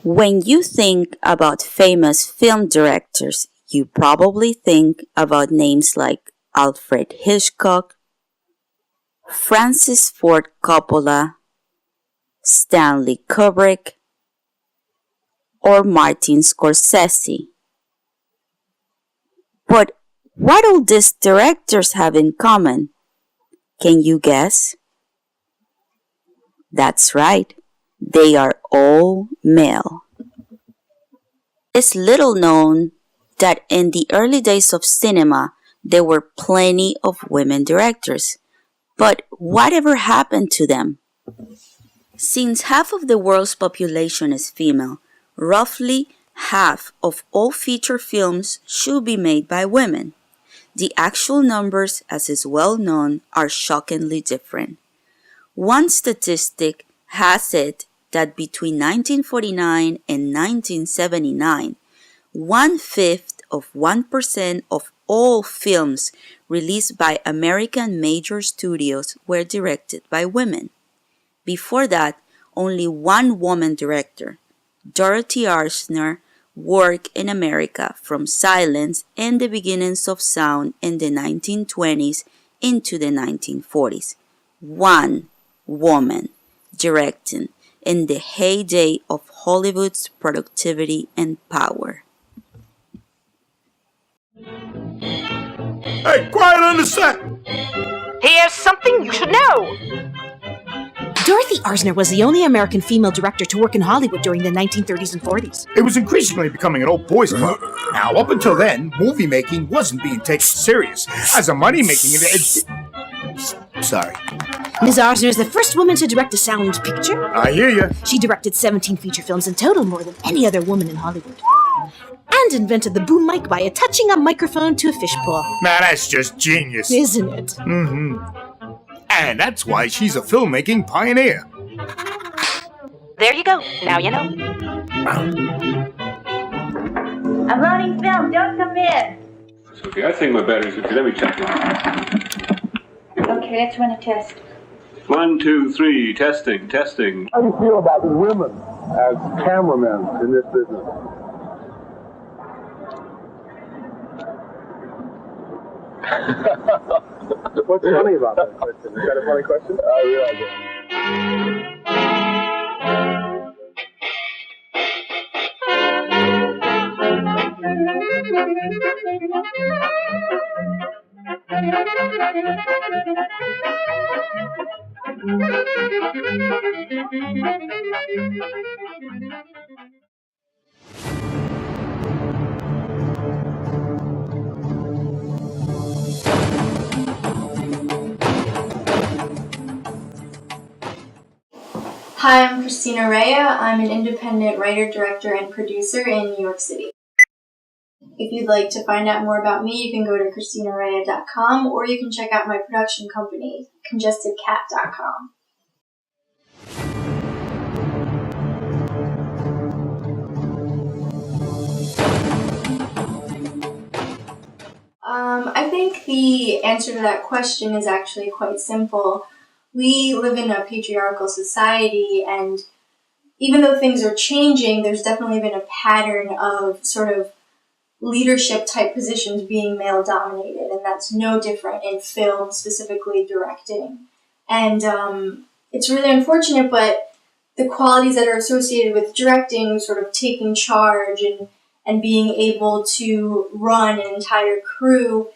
When you think about famous film directors, you probably think about names like Alfred Hitchcock, Francis Ford Coppola, Stanley Kubrick, or Martin Scorsese. But what all these directors have in common? Can you guess? That's right, they are all male. It's little known that in the early days of cinema, there were plenty of women directors. But whatever happened to them? Since half of the world's population is female, roughly half of all feature films should be made by women. The actual numbers, as is well known, are shockingly different. One statistic has it that between 1949 and 1979, 1/5 of 1% of all films released by American major studios were directed by women. Before that, only one woman director, Dorothy Arzner, worked in America from silence and the beginnings of sound in the 1920s into the 1940s. One woman directing in the heyday of Hollywood's productivity and power. Hey, quiet on the set! Here's something you should know. Dorothy Arzner was the only American female director to work in Hollywood during the 1930s and 40s. It was increasingly becoming an old boys club. Now, up until then, movie making wasn't being taken serious as a money-making... Sorry. Ms. Arzner is the first woman to direct a sound picture. I hear you. She directed 17 feature films in total, more than any other woman in Hollywood. And invented the boom mic by attaching a microphone to a fishbowl. Now, that's just genius. Isn't it? Mm-hmm. And that's why she's a filmmaking pioneer. There you go. Now you know. I'm loading film. Don't come in. It's okay. I think my battery's okay. Let me check it. Okay, let's run a test. 1, 2, 3. Testing. How do you feel about women as cameramen in this business? What's funny about that question? Is that a funny question? I realize it. Hi, I'm Christina Rea. I'm an independent writer, director, and producer in New York City. If you'd like to find out more about me, you can go to ChristinaRea.com or you can check out my production company, CongestedCat.com. I think the answer to that question is actually quite simple. We live in a patriarchal society, and even though things are changing, there's definitely been a pattern of sort of leadership type positions being male dominated, and that's no different in film, specifically directing. And it's really unfortunate, but the qualities that are associated with directing, sort of taking charge and being able to run an entire crew,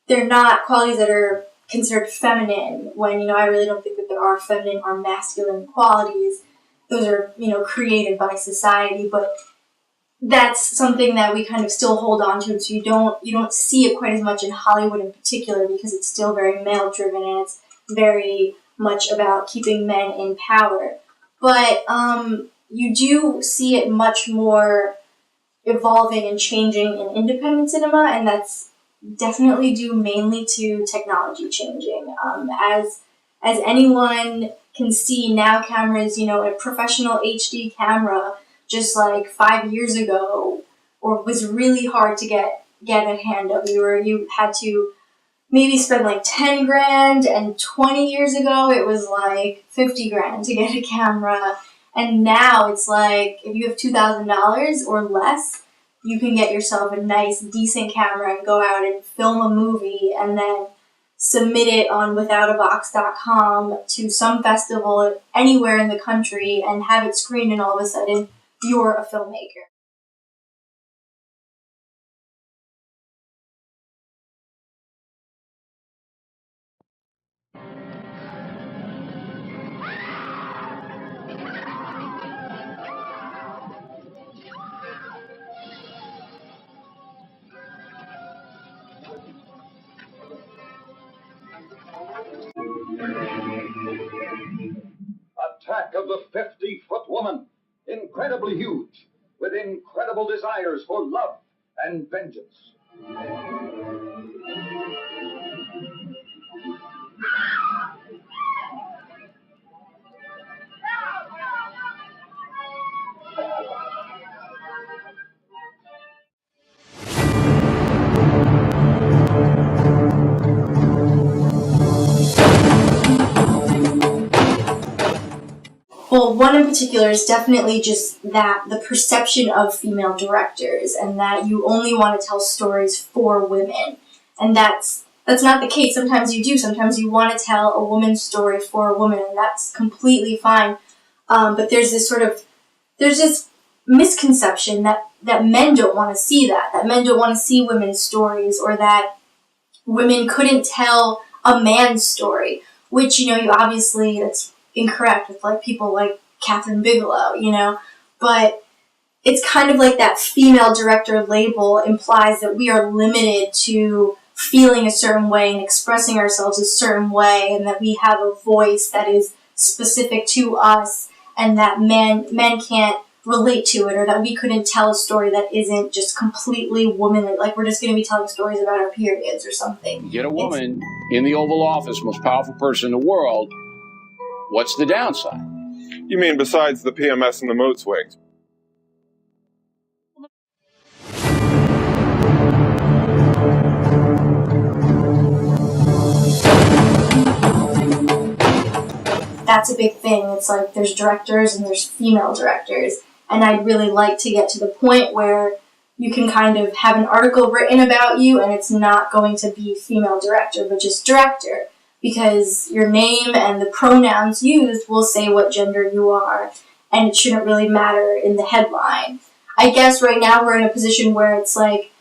they're not qualities that are considered feminine, when, I really don't think that there are feminine or masculine qualities. Those are, created by society, but that's something that we kind of still hold on to. So you don't see it quite as much in Hollywood in particular, because it's still very male driven and it's very much about keeping men in power. But you do see it much more evolving and changing in independent cinema, and that's definitely due mainly to technology changing. As anyone can see now, cameras, a professional HD camera just like 5 years ago, or was really hard to get a hand of. You had to maybe spend like 10 grand, and 20 years ago it was like 50 grand to get a camera. And now it's like, if you have $2,000 or less, you can get yourself a nice, decent camera and go out and film a movie and then submit it on withoutabox.com to some festival anywhere in the country and have it screened, and all of a sudden you're a filmmaker. Attack of the 50-foot woman, incredibly huge, with incredible desires for love and vengeance. Well, one in particular is definitely just that, the perception of female directors, and that you only want to tell stories for women. And that's not the case. Sometimes you do. Sometimes you want to tell a woman's story for a woman, and that's completely fine. But there's this misconception that men don't want to see that men don't want to see women's stories, or that women couldn't tell a man's story, which, you obviously, that's incorrect with like people like Catherine Bigelow, but it's kind of like that female director label implies that we are limited to feeling a certain way and expressing ourselves a certain way, and that we have a voice that is specific to us, and that men can't relate to it, or that we couldn't tell a story that isn't just completely womanly, like we're just going to be telling stories about our periods or something. Get a woman in the Oval Office, most powerful person in the world. What's the downside? You mean besides the PMS and the mood swings? That's a big thing. It's like there's directors and there's female directors. And I'd really like to get to the point where you can kind of have an article written about you and it's not going to be female director, but just director. Because your name and the pronouns used will say what gender you are, and it shouldn't really matter in the headline. I guess right now we're in a position where it's like,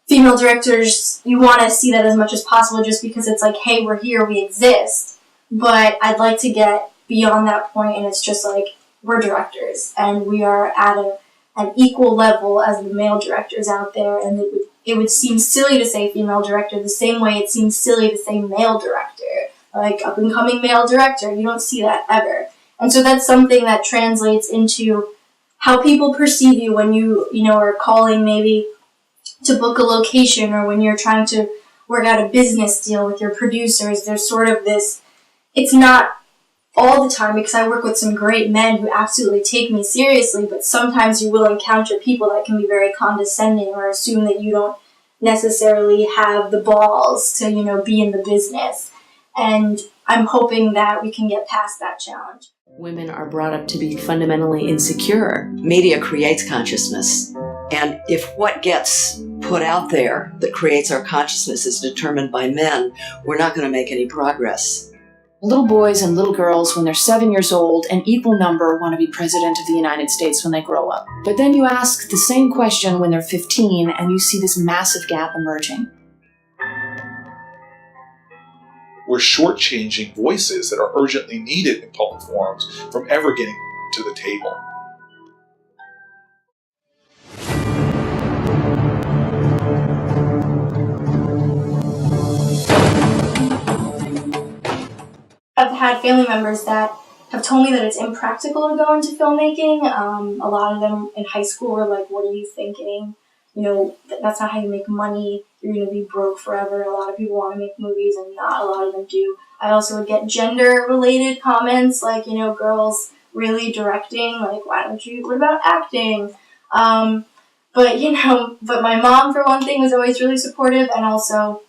female directors, you want to see that as much as possible just because it's like, hey, we're here, we exist. But I'd like to get beyond that point, and it's just like, we're directors, and we are at an equal level as the male directors out there, and it would seem silly to say female director the same way it seems silly to say male director. Like, up-and-coming male director, you don't see that ever. And so that's something that translates into how people perceive you when you are calling maybe to book a location, or when you're trying to work out a business deal with your producers. There's sort of this, it's not all the time, because I work with some great men who absolutely take me seriously, but sometimes you will encounter people that can be very condescending or assume that you don't necessarily have the balls to, be in the business. And I'm hoping that we can get past that challenge. Women are brought up to be fundamentally insecure. Media creates consciousness. And if what gets put out there that creates our consciousness is determined by men, we're not going to make any progress. Little boys and little girls, when they're 7 years old, an equal number want to be president of the United States when they grow up. But then you ask the same question when they're 15, and you see this massive gap emerging. We're shortchanging voices that are urgently needed in public forums from ever getting to the table. I've had family members that have told me that it's impractical to go into filmmaking. A lot of them in high school were like, what are you thinking? That's not how you make money. You're going to be broke forever. A lot of people want to make movies, and not a lot of them do. I also would get gender-related comments, like, girls really directing, like, what about acting? But my mom, for one thing, was always really supportive, and also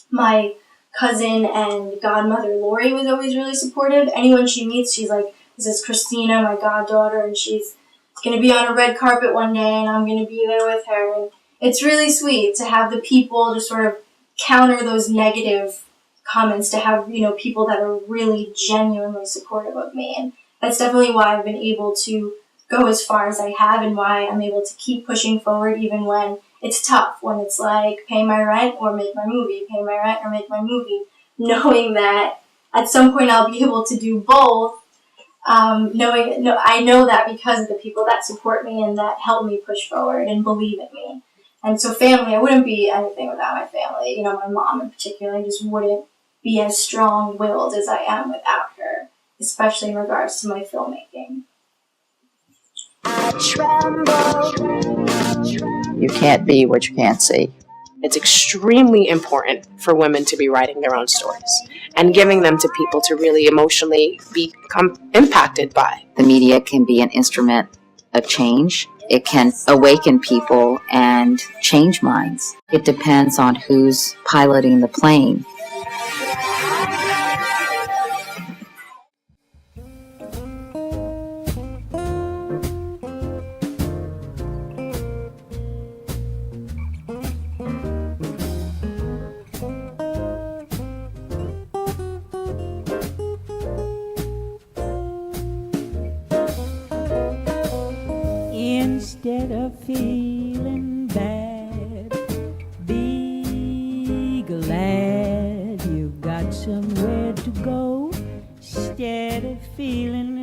my cousin and godmother Lori was always really supportive. Anyone she meets, she's like, This is Christina, my goddaughter, and she's going to be on a red carpet one day, and I'm going to be there with her. And it's really sweet to have the people just sort of counter those negative comments, to have, people that are really genuinely supportive of me. And that's definitely why I've been able to go as far as I have, and why I'm able to keep pushing forward even when it's tough, when it's like pay my rent or make my movie, pay my rent or make my movie, knowing that at some point I'll be able to do both. I know that because of the people that support me and that help me push forward and believe in me. And so family, I wouldn't be anything without my family. My mom in particular, I just wouldn't be as strong-willed as I am without her, especially in regards to my filmmaking. You can't be what you can't see. It's extremely important for women to be writing their own stories and giving them to people to really emotionally become impacted by. The media can be an instrument of change. It can awaken people and change minds. It depends on who's piloting the plane. Instead of feeling bad, be glad you got somewhere to go. Instead of feeling